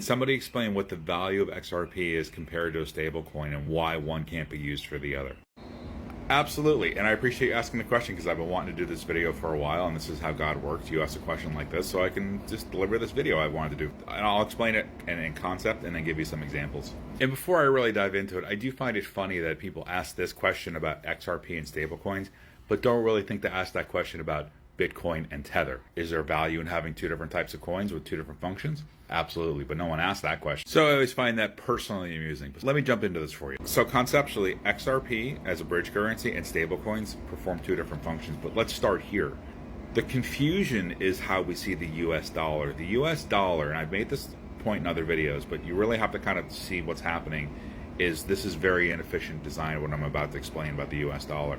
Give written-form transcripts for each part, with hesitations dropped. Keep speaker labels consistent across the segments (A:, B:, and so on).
A: Somebody explain what the value of XRP is compared to a stablecoin and why one can't be used for the other. Absolutely, and I appreciate you asking the question because I've been wanting to do this video for a while, and this is how God works. You ask a question like this, so I can just deliver this video I wanted to do. And I'll explain it in concept and then give you some examples. And before I really dive into it, I do find it funny that people ask this question about XRP and stablecoins, but don't really think to ask that question about Bitcoin and Tether. Is there value in having two different types of coins with two different functions? Absolutely, but no one asked that question. So I always find that personally amusing. But let me jump into this for you. So conceptually, XRP as a bridge currency and stablecoins perform two different functions, but let's start here. The confusion is how we see the US dollar. The US dollar, and I've made this point in other videos, but you really have to kind of see what's happening, is this is very inefficient design, what I'm about to explain about the US dollar.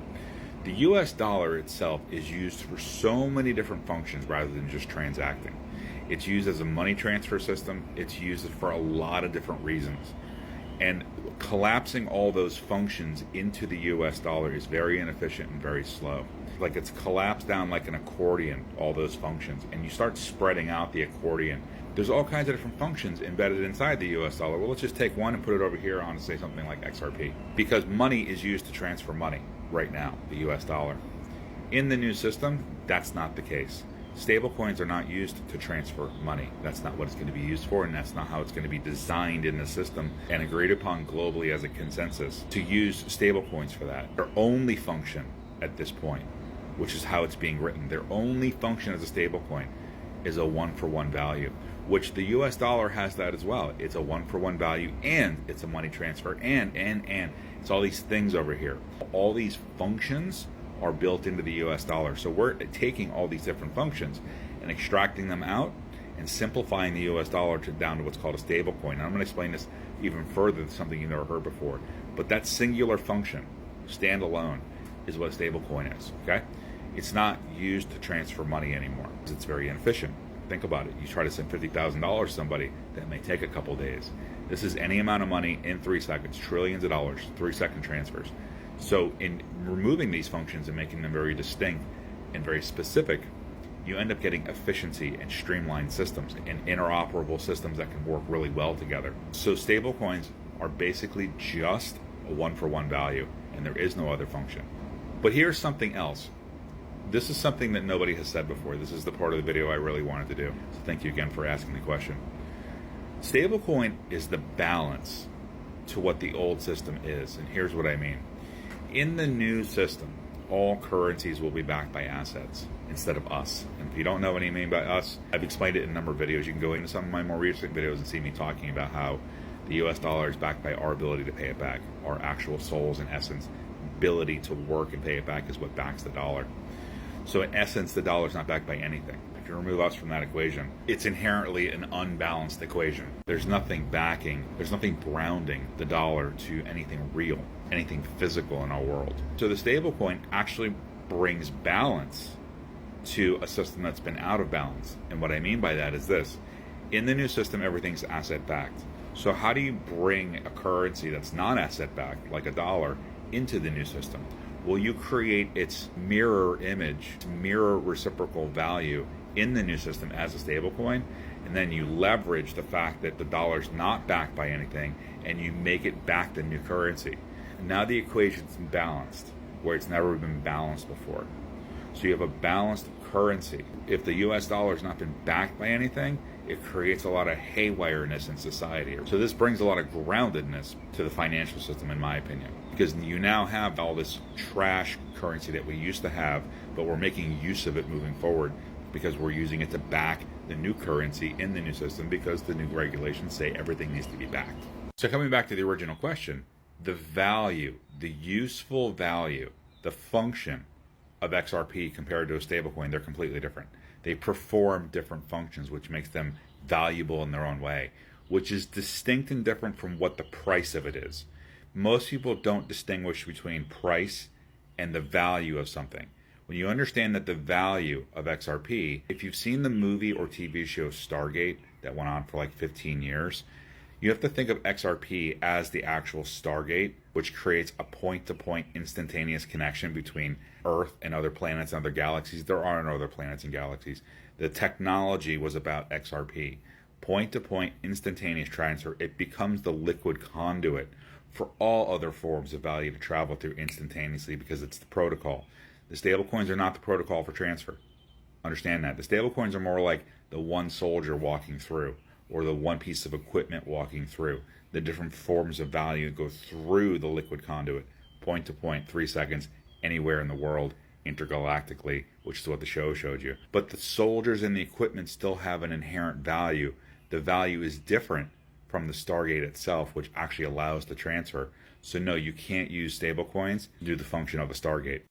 A: The US dollar itself is used for so many different functions rather than just transacting. It's used as a money transfer system. It's used for a lot of different reasons. And collapsing all those functions into the US dollar is very inefficient and very slow. Like it's collapsed down like an accordion, all those functions, and you start spreading out the accordion. There's all kinds of different functions embedded inside the US dollar. Well, let's just take one and put it over here on, say, something like XRP. Because money is used to transfer money right now, the US dollar. In the new system, that's not the case. Stablecoins are not used to transfer money. That's not what it's going to be used for, and that's not how it's going to be designed in the system and agreed upon globally as a consensus to use stablecoins for that. Their only function at this point, which is how it's being written, their only function as a stablecoin is a one-for-one value, which the US dollar has that as well. It's a one-for-one value, and it's a money transfer, and it's all these things over here. All these functions are built into the US dollar. So we're taking all these different functions and extracting them out and simplifying the US dollar down to what's called a stable coin. And I'm going to explain this even further, something you've never heard before. But that singular function, standalone, is what a stable coin is, okay? It's not used to transfer money anymore. It's very inefficient. Think about it. You try to send $50,000 to somebody, that may take a couple days. This is any amount of money in 3 seconds, trillions of dollars, 3-second transfers. So in removing these functions and making them very distinct and very specific, you end up getting efficiency and streamlined systems and interoperable systems that can work really well together. So stablecoins are basically just a one-for-one value, and there is no other function. But here's something else. This is something that nobody has said before. This is the part of the video I really wanted to do. So thank you again for asking the question. Stablecoin is the balance to what the old system is, and here's what I mean. In the new system, all currencies will be backed by assets instead of us. And if you don't know what I mean by us, I've explained it in a number of videos. You can go into some of my more recent videos and see me talking about how the US dollar is backed by our ability to pay it back. Our actual souls, in essence, ability to work and pay it back is what backs the dollar. So in essence, the dollar is not backed by anything. If you remove us from that equation, it's inherently an unbalanced equation. There's nothing backing, there's nothing grounding the dollar to anything real, anything physical in our world. So the stablecoin actually brings balance to a system that's been out of balance. And what I mean by that is this. In the new system, everything's asset backed. So how do you bring a currency that's non-asset backed, like a dollar, into the new system? Well, you create its mirror image, mirror reciprocal value in the new system as a stablecoin, and then you leverage the fact that the dollar's not backed by anything, and you make it back the new currency. And now the equation's balanced, where it's never been balanced before. So you have a balanced currency. If the US dollar has not been backed by anything, it creates a lot of haywireness in society. So this brings a lot of groundedness to the financial system, in my opinion, because you now have all this trash currency that we used to have, but we're making use of it moving forward because we're using it to back the new currency in the new system because the new regulations say everything needs to be backed. So coming back to the original question, the value, the useful value, the function of XRP compared to a stablecoin, they're completely different. They perform different functions, which makes them valuable in their own way, which is distinct and different from what the price of it is. Most people don't distinguish between price and the value of something. When you understand that the value of XRP, if you've seen the movie or TV show Stargate that went on for like 15 years, you have to think of XRP as the actual Stargate, which creates a point-to-point instantaneous connection between Earth and other planets and other galaxies. There are no other planets and galaxies. The technology was about XRP. point-to-point instantaneous transfer. It becomes the liquid conduit for all other forms of value to travel through instantaneously because it's the protocol. The stablecoins are not the protocol for transfer. Understand that. The stablecoins are more like the one soldier walking through, or the one piece of equipment walking through. The different forms of value go through the liquid conduit, point to point, 3 seconds, anywhere in the world, intergalactically, which is what the show showed you. But the soldiers and the equipment still have an inherent value. The value is different from the Stargate itself, which actually allows the transfer. So no, you can't use stablecoins to do the function of a Stargate.